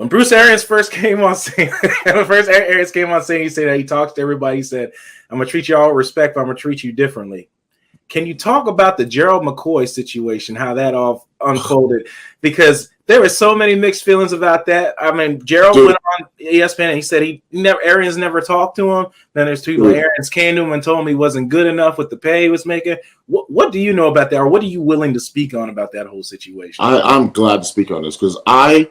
When Bruce Arians first came on scene, he said that he talks to everybody. He said, "I'm gonna treat you all with respect, but I'm gonna treat you differently." Can you talk about the Gerald McCoy situation, how that all unfolded? Because there were so many mixed feelings about that. I mean, Gerald went on ESPN and he said Arians never talked to him. Then there's people Arians came to him and told him he wasn't good enough with the pay he was making. What do you know about that, or what are you willing to speak on about that whole situation? I'm glad to speak on this because I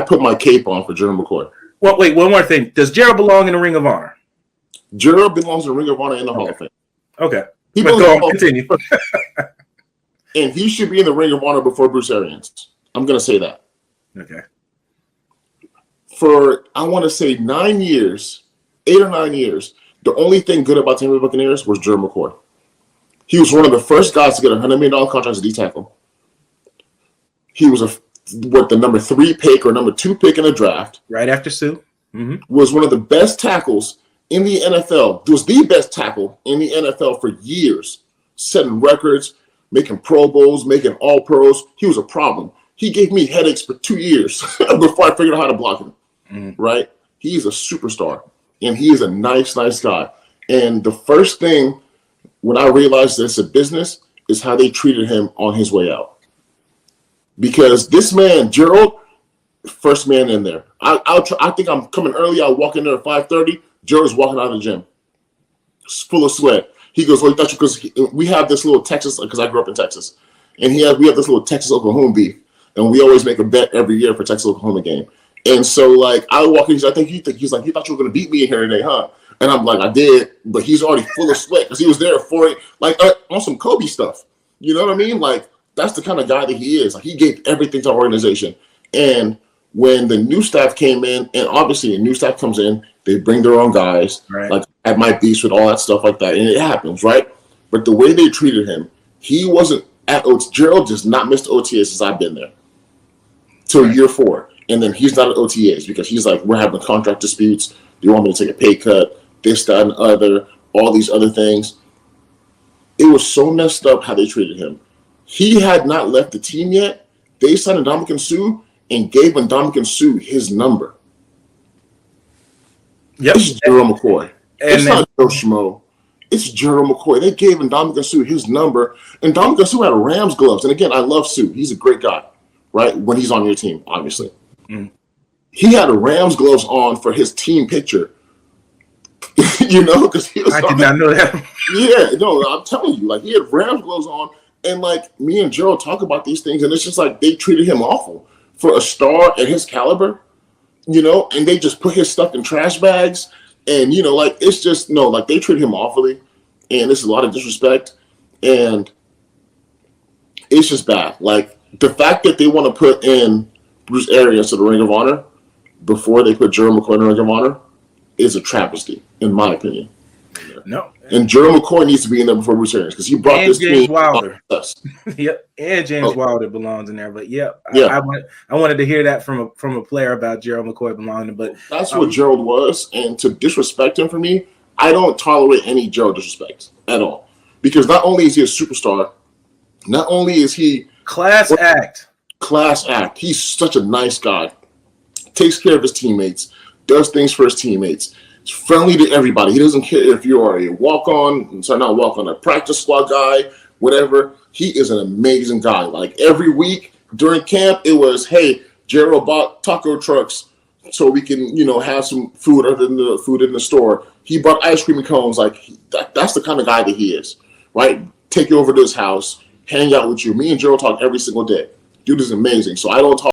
put my cape on for Gerald McCoy. Well, wait, one more thing. Does Gerald belong in the Ring of Honor? Gerald belongs in the Ring of Honor and the Hall of Fame. Okay. Continue. And he should be in the Ring of Honor before Bruce Arians. I'm going to say that. Okay. For, I want to say 9 years, 8 or 9 years, the only thing good about Tampa Bay Buccaneers was Gerald McCoy. He was one of the first guys to get a $100 million contract as a D tackle. He was the number 3 pick or number 2 pick in the draft. Right after Sue. Mm-hmm. Was one of the best tackles in the NFL. Was the best tackle in the NFL for years, setting records, making Pro Bowls, making All Pros. He was a problem. He gave me headaches for 2 years before I figured out how to block him. Mm-hmm. Right? He's a superstar, and he is a nice guy. And the first thing when I realized that it's a business is how they treated him on his way out. Because this man, Gerald, first man in there. I think I'm coming early. I'll walk in there at 5:30. Gerald's walking out of the gym, full of sweat. He goes, "Well, because we have this little Texas, because I grew up in Texas, and we have this little Texas-Oklahoma beef, and we always make a bet every year for Texas-Oklahoma game." And so, like, I walk in, he's like, "You thought you were going to beat me in here today, huh?" And I'm like, "I did," but he's already full of sweat because he was there for it, like on some Kobe stuff. You know what I mean? Like, that's the kind of guy that he is. Like, he gave everything to our organization. And when the new staff came in, and obviously a new staff comes in, they bring their own guys. Right. Like, at my beast with all that stuff like that, and it happens, right? But the way they treated him, he wasn't at OTA. Gerald just not missed OTAs since I've been there till year 4. And then he's not at OTAs because he's like, we're having contract disputes. They want me to take a pay cut, this, that, and other, all these other things. It was so messed up how they treated him. He had not left the team yet. They signed Ndamukong Suh and gave Ndamukong Suh his number. Yep. It's Gerald McCoy. It's not Joe Schmo. It's Gerald McCoy. They gave Ndamukong Suh his number. And Ndamukong Suh had Rams gloves. And again, I love Suh. He's a great guy, right? When he's on your team, obviously. Mm. He had Rams gloves on for his team picture. You know, because he was. I did not know that. Yeah, no, I'm telling you, like, he had Rams gloves on, and like me and Gerald talk about these things, and it's just like they treated him awful for a star at his caliber, you know, and they just put his stuff in trash bags, and you know, like it's just like they treat him awfully, and it's a lot of disrespect, and it's just bad. Like the fact that they want to put in Bruce Arians to the Ring of Honor before they put Gerald McCoy in the Ring of Honor is a travesty, in my opinion. No. And Gerald McCoy needs to be in there before Bruce Arians because he brought this James team Wilder. Yep, and James Wilder belongs in there. But yeah. I wanted to hear that from a player about Gerald McCoy belonging. But that's what Gerald was, and to disrespect him for me, I don't tolerate any Gerald disrespect at all. Because not only is he a superstar, not only is he class act. He's such a nice guy. Takes care of his teammates, does things for his teammates. He's friendly to everybody. He doesn't care if you are a a practice squad guy, whatever. He is an amazing guy. Like every week during camp, it was, hey, Gerald bought taco trucks so we can, have some food other than the food in the store. He bought ice cream and cones. Like that's the kind of guy that he is, right? Take you over to his house, hang out with you. Me and Gerald talk every single day. Dude is amazing. So I don't talk